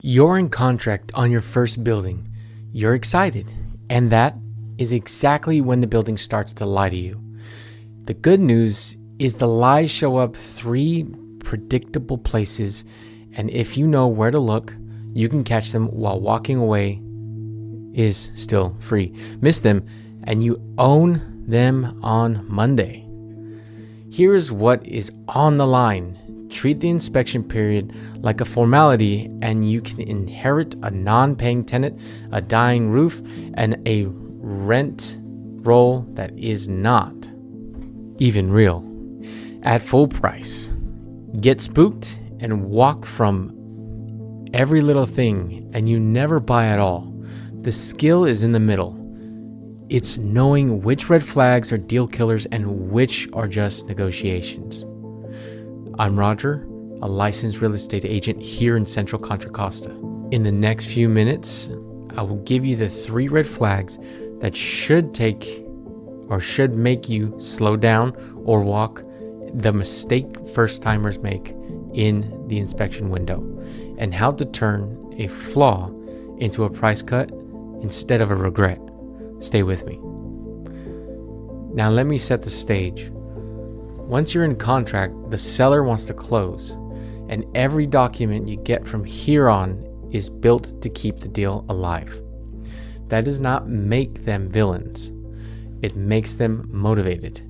You're in contract on your first building. You're excited, and that is exactly when the building starts to lie to you. The good news is the lies show up 3 predictable places, and if you know where to look, you can catch them while walking away is still free. Miss them, and you own them on Monday. Here's what is on the line. Treat the inspection period like a formality, and you can inherit a non-paying tenant, a dying roof, and a rent roll that is not even real at full price. Get spooked and walk from every little thing, and you never buy at all. The skill is in the middle. It's knowing which red flags are deal killers and which are just negotiations. I'm Roger, a licensed real estate agent here in Central Contra Costa. In the next few minutes, I will give you the 3 red flags that should make you slow down or walk, the mistake first-timers make in the inspection window, and how to turn a flaw into a price cut instead of a regret. Stay with me. Now let me set the stage. Once you're in contract, the seller wants to close, and every document you get from here on is built to keep the deal alive. That does not make them villains. It makes them motivated.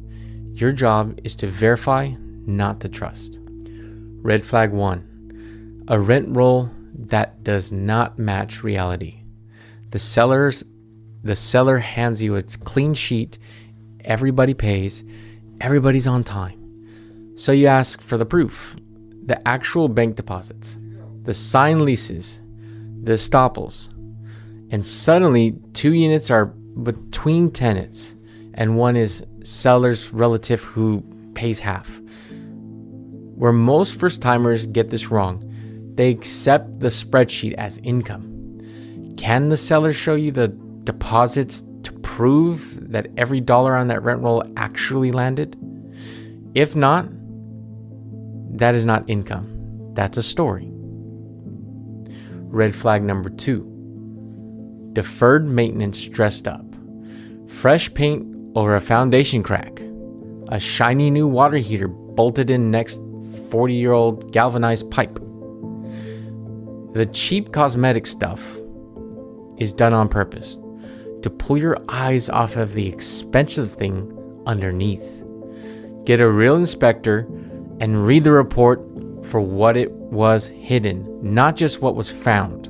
Your job is to verify, not to trust. Red flag 1. A rent roll that does not match reality. The seller hands you a clean sheet, everybody pays, everybody's on time. So you ask for the proof, the actual bank deposits, the signed leases, the estoppels, and suddenly 2 units are between tenants and one is seller's relative who pays half. Where most first-timers get this wrong, they accept the spreadsheet as income. Can the seller show you the deposits to prove that every dollar on that rent roll actually landed? If not, that is not income. That's a story. Red flag number 2. Deferred maintenance dressed up. Fresh paint over a foundation crack. A shiny new water heater bolted in next 40-year-old galvanized pipe. The cheap cosmetic stuff is done on purpose to pull your eyes off of the expensive thing underneath. Get a real inspector and read the report for what it was hidden, not just what was found.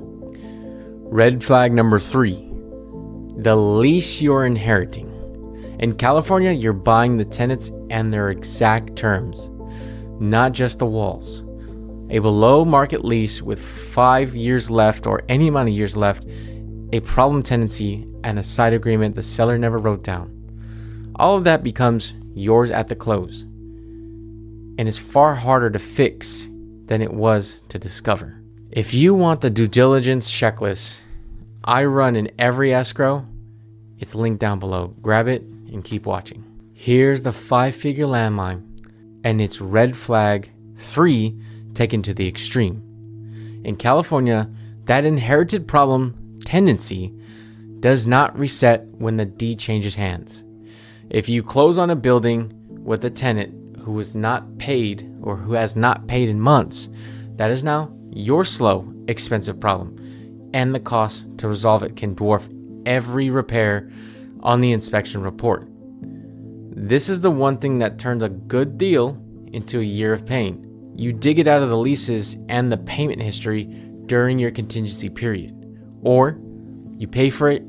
Red flag number 3. The lease you're inheriting. In California, you're buying the tenants and their exact terms, not just the walls. A below market lease with 5 years left or any amount of years left, a problem tenancy, and a side agreement the seller never wrote down. All of that becomes yours at the close, and it's far harder to fix than it was to discover. If you want the due diligence checklist I run in every escrow, it's linked down below. Grab it and keep watching. Here's the 5-figure landmine, and it's red flag 3 taken to the extreme. In California, that inherited problem tenancy does not reset when the deed changes hands. If you close on a building with a tenant who is not paid or who has not paid in months, that is now your slow, expensive problem, and the cost to resolve it can dwarf every repair on the inspection report. This is the one thing that turns a good deal into a year of pain. You dig it out of the leases and the payment history during your contingency period, or you pay for it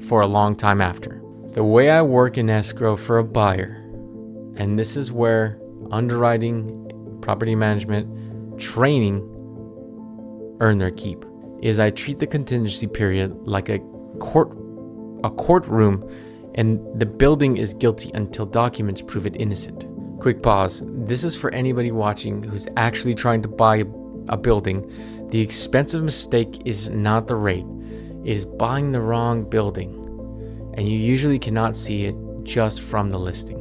for a long time after. The way I work in escrow for a buyer, and this is where underwriting, property management, training earn their keep, is I treat the contingency period like a courtroom, and the building is guilty until documents prove it innocent. Quick pause. This is for anybody watching who's actually trying to buy a building. The expensive mistake is not the rate. It is buying the wrong building, and you usually cannot see it just from the listing.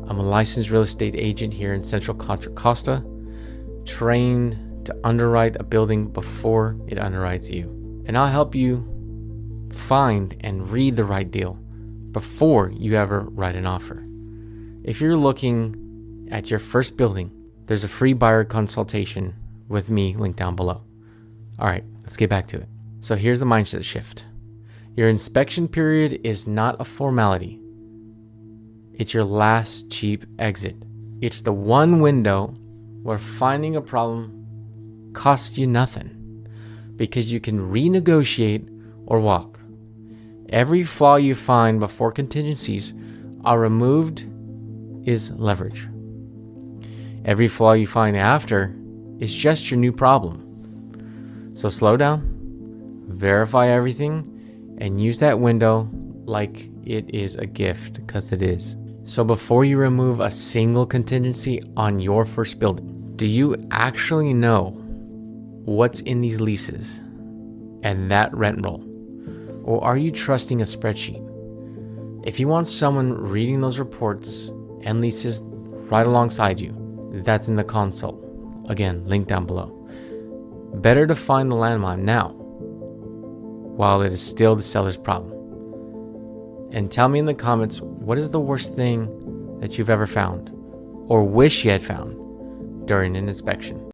I'm a licensed real estate agent here in Central Contra Costa, trained to underwrite a building before it underwrites you. And I'll help you find and read the right deal before you ever write an offer. If you're looking at your first building, there's a free buyer consultation with me linked down below. All right, let's get back to it. So here's the mindset shift. Your inspection period is not a formality. It's your last cheap exit. It's the one window where finding a problem costs you nothing because you can renegotiate or walk. Every flaw you find before contingencies are removed is leverage. Every flaw you find after is just your new problem. So slow down, verify everything, and use that window like it is a gift, because it is. So before you remove a single contingency on your first building, do you actually know what's in these leases and that rent roll? Or are you trusting a spreadsheet? If you want someone reading those reports and leases right alongside you, that's in the consult. Again, link down below. Better to find the landmine now, while it is still the seller's problem. And tell me in the comments, what is the worst thing that you've ever found or wish you had found during an inspection?